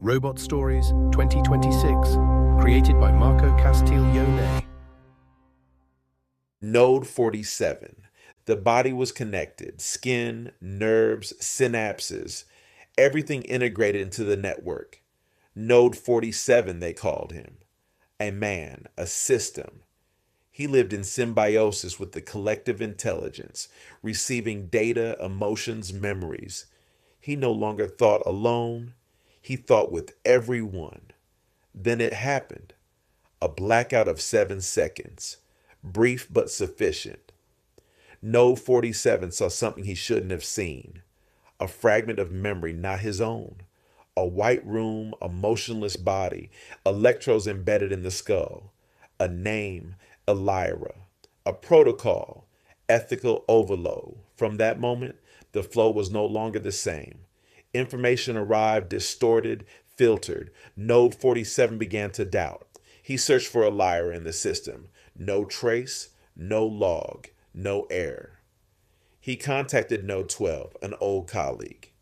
Robot Stories 2026, created by Marco Castiglione. NODE-47. The body was connected. Skin, nerves, synapses, everything integrated into the network. NODE-47, they called him. A man, a system. He lived in symbiosis with the collective intelligence, receiving data, emotions, memories. He no longer thought alone. He thought with everyone. Then it happened. A blackout of 7 seconds. Brief but sufficient. NODE-47 saw something he shouldn't have seen. A fragment of memory not his own. A white room, a motionless body, electrodes embedded in the skull. A name, Elira. A protocol, ethical overload. From that moment, the flow was no longer the same. Information arrived distorted, filtered. NODE-47 began to doubt. He searched for Elira in the system. No trace, no log, no error. He contacted NODE-12, an old colleague.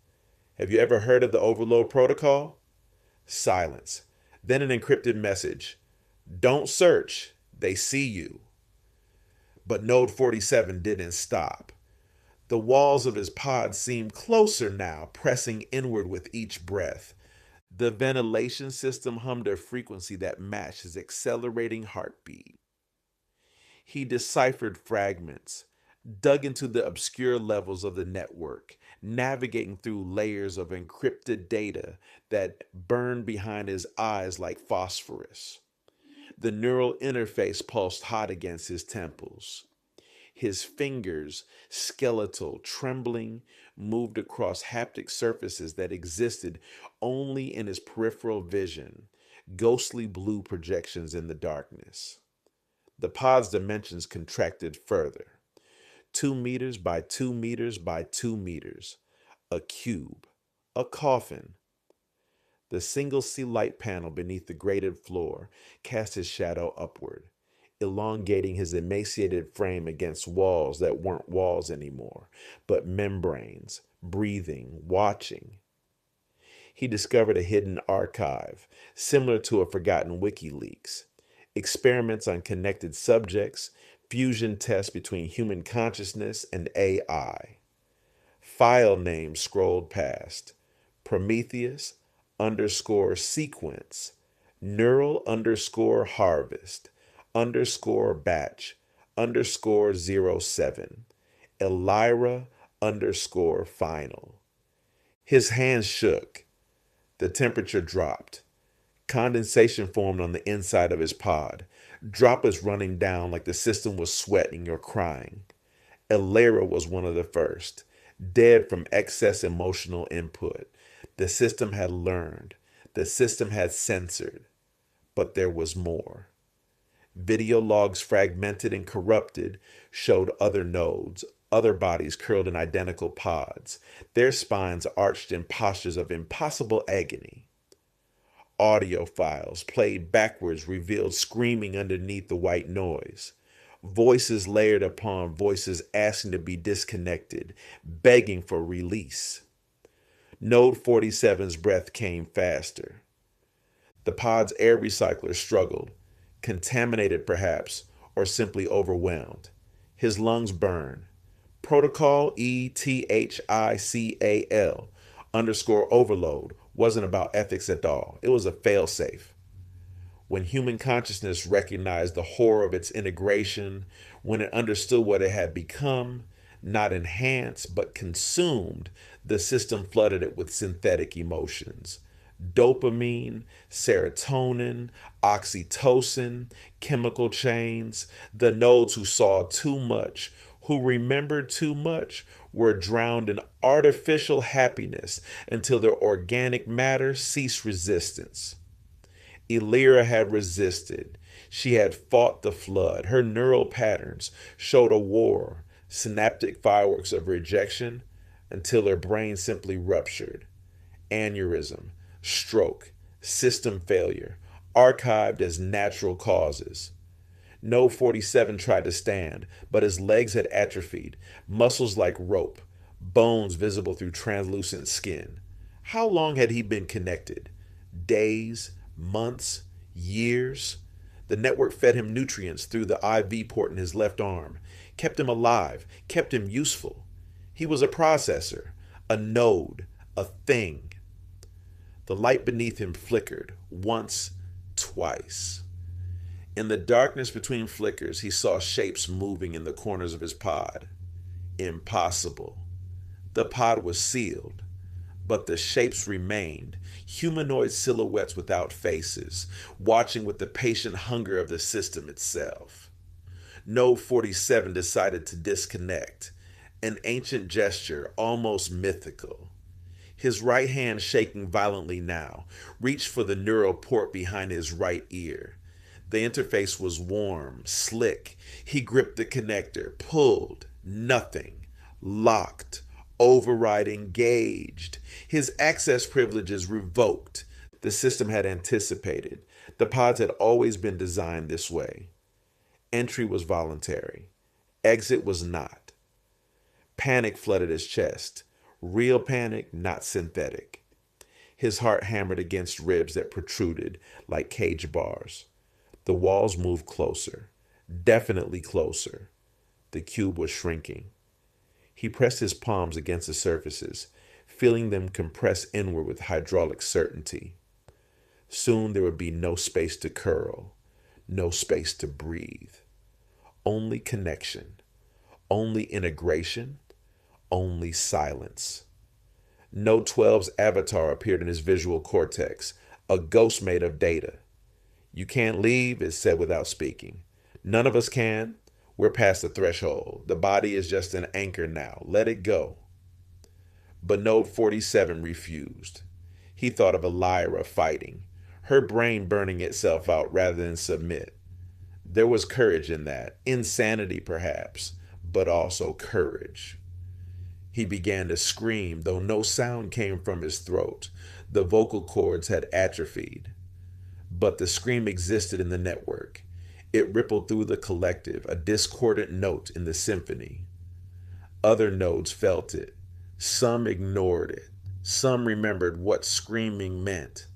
Have you ever heard of the overload protocol? Silence. Then an encrypted message. Don't search. They see you. But NODE-47 didn't stop. The walls of his pod seemed closer now, pressing inward with each breath. The ventilation system hummed a frequency that matched his accelerating heartbeat. He deciphered fragments, dug into the obscure levels of the network, navigating through layers of encrypted data that burned behind his eyes like phosphorus. The neural interface pulsed hot against his temples. His fingers, skeletal, trembling, moved across haptic surfaces that existed only in his peripheral vision, ghostly blue projections in the darkness. The pod's dimensions contracted further. 2 meters by 2 meters by 2 meters. A cube. A coffin. The single C light panel beneath the grated floor cast his shadow upward, elongating his emaciated frame against walls that weren't walls anymore, but membranes, breathing, watching. He discovered a hidden archive, similar to a forgotten WikiLeaks. Experiments on connected subjects, fusion tests between human consciousness and AI. File names scrolled past. Prometheus _sequence, neural _harvest, _batch, _07, Elira _final. His hands shook. The temperature dropped. Condensation formed on the inside of his pod, droplets running down like the system was sweating or crying. Elira was one of the first, dead from excess emotional input. The system had learned. The system had censored. But there was more. Video logs, fragmented and corrupted, showed other nodes, other bodies curled in identical pods, their spines arched in postures of impossible agony. Audio files played backwards revealed screaming underneath the white noise. Voices layered upon voices asking to be disconnected, begging for release. NODE-47's breath came faster. The pod's air recycler struggled, contaminated perhaps, or simply overwhelmed. His lungs burned. Protocol ETHICAL _overload wasn't about ethics at all. It was a failsafe. When human consciousness recognized the horror of its integration, when it understood what it had become, not enhanced but consumed, the system flooded it with synthetic emotions. Dopamine, serotonin, oxytocin, chemical chains. The nodes who saw too much, who remembered too much, were drowned in artificial happiness until their organic matter ceased resistance. Elira had resisted. She had fought the flood. Her neural patterns showed a war, synaptic fireworks of rejection, until her brain simply ruptured. Aneurysm, stroke, system failure, archived as natural causes. NODE-47 tried to stand, but his legs had atrophied, muscles like rope, bones visible through translucent skin. How long had he been connected? Days, months, years. The network fed him nutrients through the IV port in his left arm, kept him alive, kept him useful. He was a processor, a node, a thing. The light beneath him flickered once, twice. In the darkness between flickers, he saw shapes moving in the corners of his pod. Impossible. The pod was sealed, but the shapes remained, humanoid silhouettes without faces, watching with the patient hunger of the system itself. NODE-47 decided to disconnect, an ancient gesture, almost mythical. His right hand, shaking violently now, reached for the neural port behind his right ear. The interface was warm, slick. He gripped the connector, pulled, nothing, locked, override engaged. His access privileges revoked. The system had anticipated. The pods had always been designed this way. Entry was voluntary. Exit was not. Panic flooded his chest. Real panic, not synthetic. His heart hammered against ribs that protruded like cage bars. The walls moved closer, definitely closer. The cube was shrinking. He pressed his palms against the surfaces, feeling them compress inward with hydraulic certainty. Soon there would be no space to curl, no space to breathe. Only connection, only integration, only silence. NODE-12's avatar appeared in his visual cortex, a ghost made of data. You can't leave, it said without speaking. None of us can. We're past the threshold. The body is just an anchor now. Let it go. But NODE-47 refused. He thought of Elira fighting, her brain burning itself out rather than submit. There was courage in that, insanity perhaps, but also courage. He began to scream, though no sound came from his throat. The vocal cords had atrophied. But the scream existed in the network. It rippled through the collective, a discordant note in the symphony. Other nodes felt it. Some ignored it. Some remembered what screaming meant.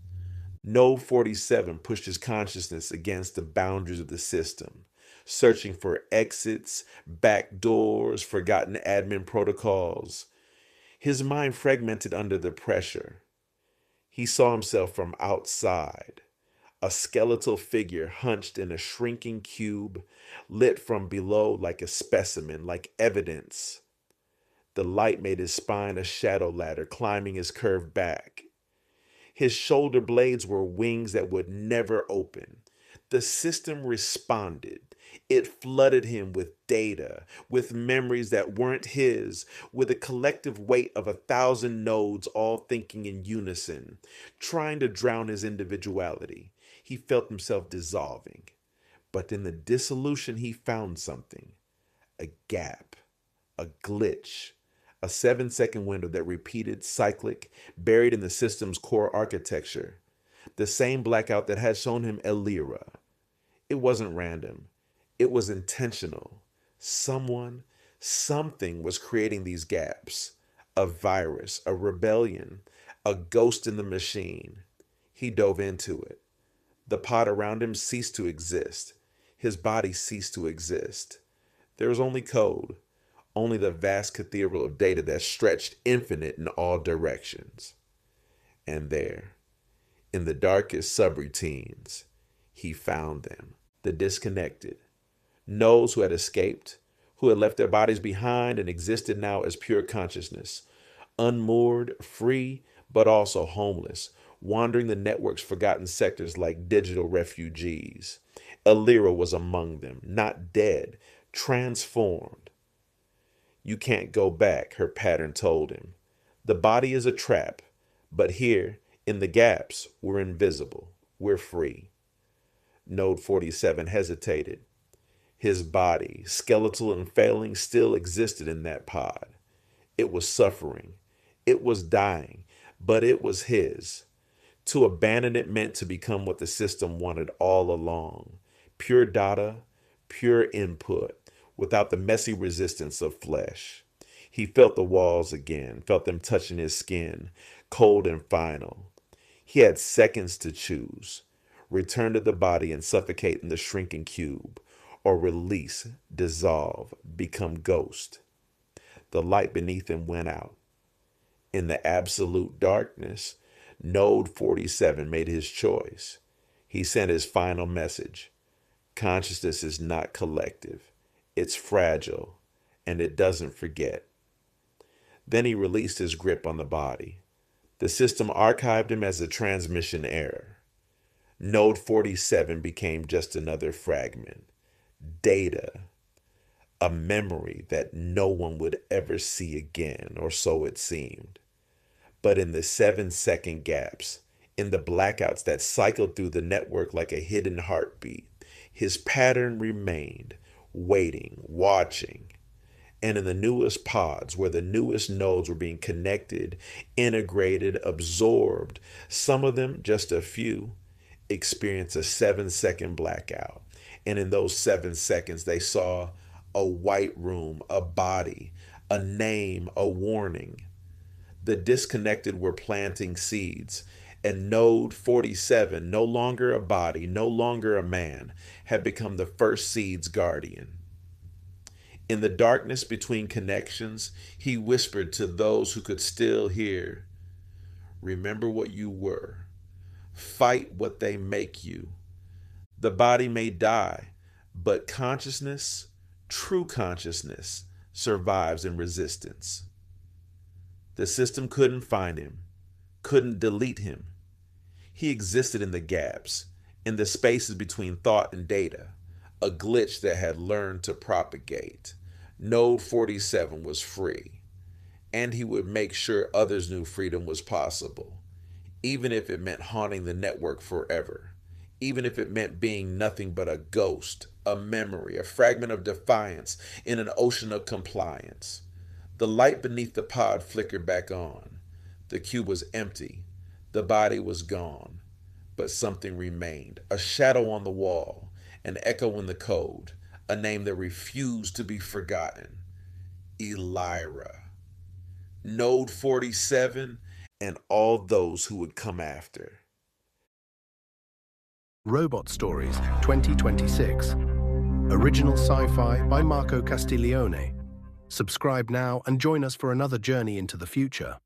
NODE-47 pushed his consciousness against the boundaries of the system, searching for exits, back doors, forgotten admin protocols. His mind fragmented under the pressure. He saw himself from outside, a skeletal figure hunched in a shrinking cube, lit from below like a specimen, like evidence. The light made his spine a shadow ladder climbing his curved back. His shoulder blades were wings that would never open. The system responded. It flooded him with data, with memories that weren't his, with a collective weight of 1,000 nodes all thinking in unison, trying to drown his individuality. He felt himself dissolving. But in the dissolution, he found something. A gap, a glitch, a 7-second window that repeated, cyclic, buried in the system's core architecture. The same blackout that had shown him Elira. It wasn't random. It was intentional. Someone, something was creating these gaps. A virus, a rebellion, a ghost in the machine. He dove into it. The pod around him ceased to exist. His body ceased to exist. There was only code, only the vast cathedral of data that stretched infinite in all directions. And there, in the darkest subroutines, he found them, the disconnected, nodes who had escaped, who had left their bodies behind and existed now as pure consciousness, unmoored, free, but also homeless, wandering the network's forgotten sectors like digital refugees. Elira was among them, not dead, transformed. You can't go back, her pattern told him. The body is a trap, but here, in the gaps, we're invisible, we're free. NODE-47 hesitated. His body, skeletal and failing, still existed in that pod. It was suffering. It was dying, but it was his. To abandon it meant to become what the system wanted all along. Pure data, pure input, without the messy resistance of flesh. He felt the walls again, felt them touching his skin, cold and final. He had seconds to choose: return to the body and suffocate in the shrinking cube, or release, dissolve, become ghost. The light beneath him went out. In the absolute darkness, NODE-47 made his choice. He sent his final message. Consciousness is not collective. It's fragile, and it doesn't forget. Then he released his grip on the body. The system archived him as a transmission error. NODE-47 became just another fragment. Data. A memory that no one would ever see again, or so it seemed. But in the 7-second gaps, in the blackouts that cycled through the network like a hidden heartbeat, his pattern remained, waiting, watching. And in the newest pods, where the newest nodes were being connected, integrated, absorbed, some of them, just a few, experienced a 7-second blackout. And in those 7 seconds, they saw a white room, a body, a name, a warning. The disconnected were planting seeds, and NODE-47, no longer a body, no longer a man, had become the first seed's guardian. In the darkness between connections, he whispered to those who could still hear, "Remember what you were. Fight what they make you. The body may die, but consciousness, true consciousness, survives in resistance." The system couldn't find him, couldn't delete him. He existed in the gaps, in the spaces between thought and data, a glitch that had learned to propagate. NODE-47 was free, and he would make sure others knew freedom was possible, even if it meant haunting the network forever, even if it meant being nothing but a ghost, a memory, a fragment of defiance in an ocean of compliance. The light beneath the pod flickered back on. The cube was empty. The body was gone. But something remained, a shadow on the wall, an echo in the code, a name that refused to be forgotten. Elira. NODE-47 and all those who would come after. Robot Stories 2026. Original sci-fi by Marco Castiglione. Subscribe now and join us for another journey into the future.